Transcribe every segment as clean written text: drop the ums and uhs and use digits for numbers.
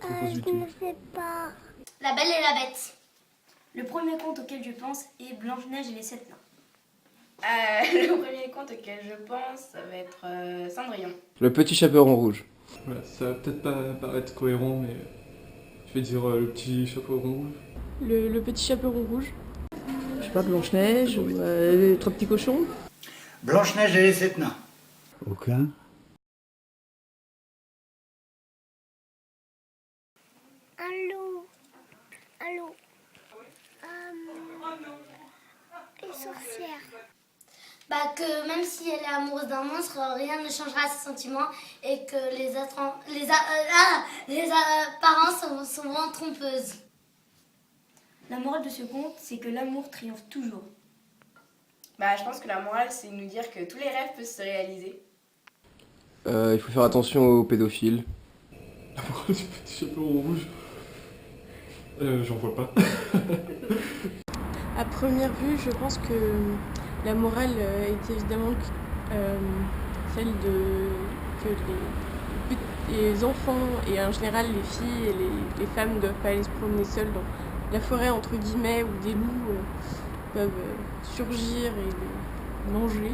Je ne sais pas. La Belle et la Bête. Le premier conte auquel je pense est Blanche-Neige et les 7 nains. Le premier conte auquel je pense, ça va être Cendrillon. Le Petit Chaperon Rouge. Voilà, ça va peut-être pas paraître cohérent, mais je vais dire le Petit Chaperon Rouge. Le Petit Chaperon Rouge. Je sais pas, Blanche-Neige ou les trois petits cochons. Blanche-Neige et les 7 nains. Aucun. Allô. Une sorcière. Bah que même si elle est amoureuse d'un monstre, rien ne changera à ses sentiments et que les apparences sont vraiment trompeuses. La morale de ce conte, c'est que l'amour triomphe toujours. Bah, je pense que la morale, c'est de nous dire que tous les rêves peuvent se réaliser. Il faut faire attention aux pédophiles. La morale du Petit Chaperon Rouge. J'en vois pas. À première vue, je pense que la morale est évidemment celle que les enfants et en général les filles et les femmes ne doivent pas aller se promener seules dans la forêt entre guillemets où des loups peuvent surgir et les manger.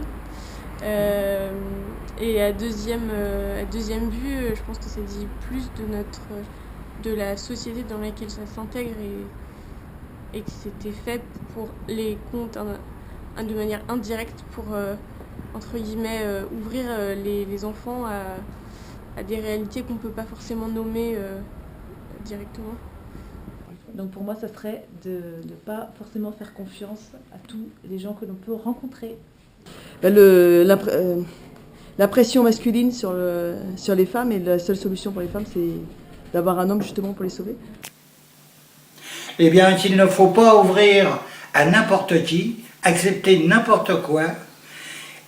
Et à deuxième vue, je pense que ça dit plus de la société dans laquelle ça s'intègre et que c'était fait pour les contes de manière indirecte pour, entre guillemets, ouvrir les enfants à des réalités qu'on ne peut pas forcément nommer directement. Donc pour moi, ça serait de ne pas forcément faire confiance à tous les gens que l'on peut rencontrer. La pression masculine sur les femmes, et la seule solution pour les femmes, c'est d'avoir un homme justement pour les sauver. Eh bien, qu'il ne faut pas ouvrir à n'importe qui, accepter n'importe quoi,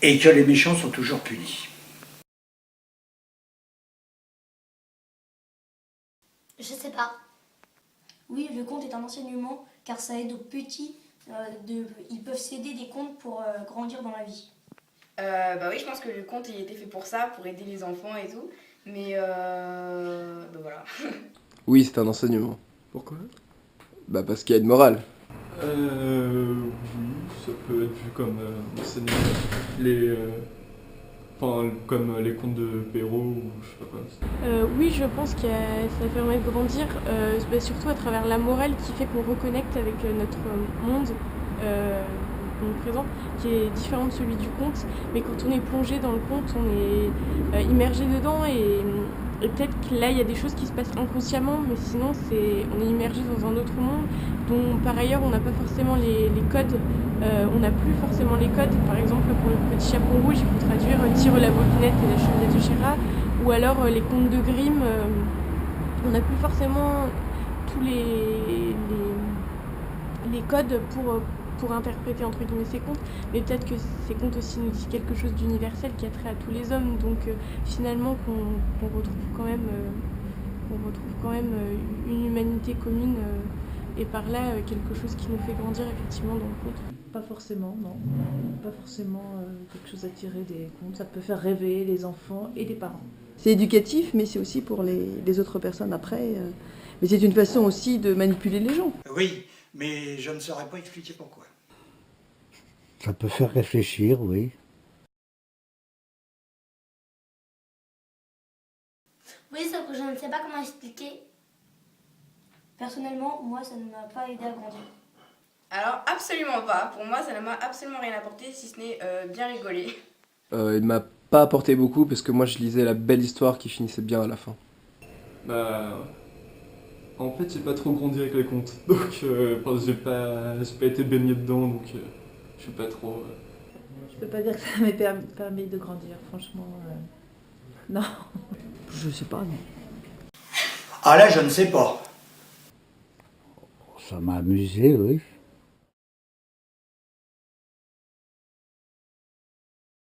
et que les méchants sont toujours punis. Je sais pas. Oui, le conte est un enseignement car ça aide aux petits. Ils peuvent s'aider des contes pour grandir dans la vie. Bah oui, je pense que le conte il était fait pour ça, pour aider les enfants et tout. Mais bah voilà. Oui, c'est un enseignement. Pourquoi? Bah parce qu'il y a une morale. Oui, ça peut être vu comme enseignement. Comme les contes de Perrault ou je sais pas quoi. Oui, je pense que ça permet de grandir, surtout à travers la morale qui fait qu'on reconnecte avec notre monde présent, qui est différent de celui du conte. Mais quand on est plongé dans le conte, on est immergé dedans et peut-être que là, il y a des choses qui se passent inconsciemment, mais sinon, on est immergé dans un autre monde dont par ailleurs, on n'a pas forcément les codes. On n'a plus forcément les codes. Par exemple, pour le Petit Chaperon Rouge, il faut traduire Tire la bolinette et la cheminée de Gérard. Ou alors les contes de Grimm, on n'a plus forcément tous les codes pour interpréter entre guillemets ces contes. Mais peut-être que ces contes aussi nous disent quelque chose d'universel qui a trait à tous les hommes. Donc finalement, qu'on retrouve quand même une humanité commune. Et par là, quelque chose qui nous fait grandir effectivement dans le conte. Pas forcément, non. Pas forcément quelque chose à tirer des contes. Ça peut faire rêver les enfants et les parents. C'est éducatif, mais c'est aussi pour les autres personnes après. Mais c'est une façon aussi de manipuler les gens. Oui, mais je ne saurais pas expliquer pourquoi. Ça peut faire réfléchir, oui. Oui, sauf que je ne sais pas comment expliquer. Personnellement, moi, ça ne m'a pas aidé à grandir. Alors, absolument pas. Pour moi, ça ne m'a absolument rien apporté, si ce n'est bien rigoler. Il m'a pas apporté beaucoup parce que moi je lisais la belle histoire qui finissait bien à la fin. Bah... En fait, j'ai pas trop grandi avec les contes. Donc, j'ai pas été baigné dedans, donc je suis pas trop... Je peux pas dire que ça m'ait permis de grandir, franchement. Non. Je sais pas, non. Ah là, je ne sais pas. Ça m'a amusé, oui.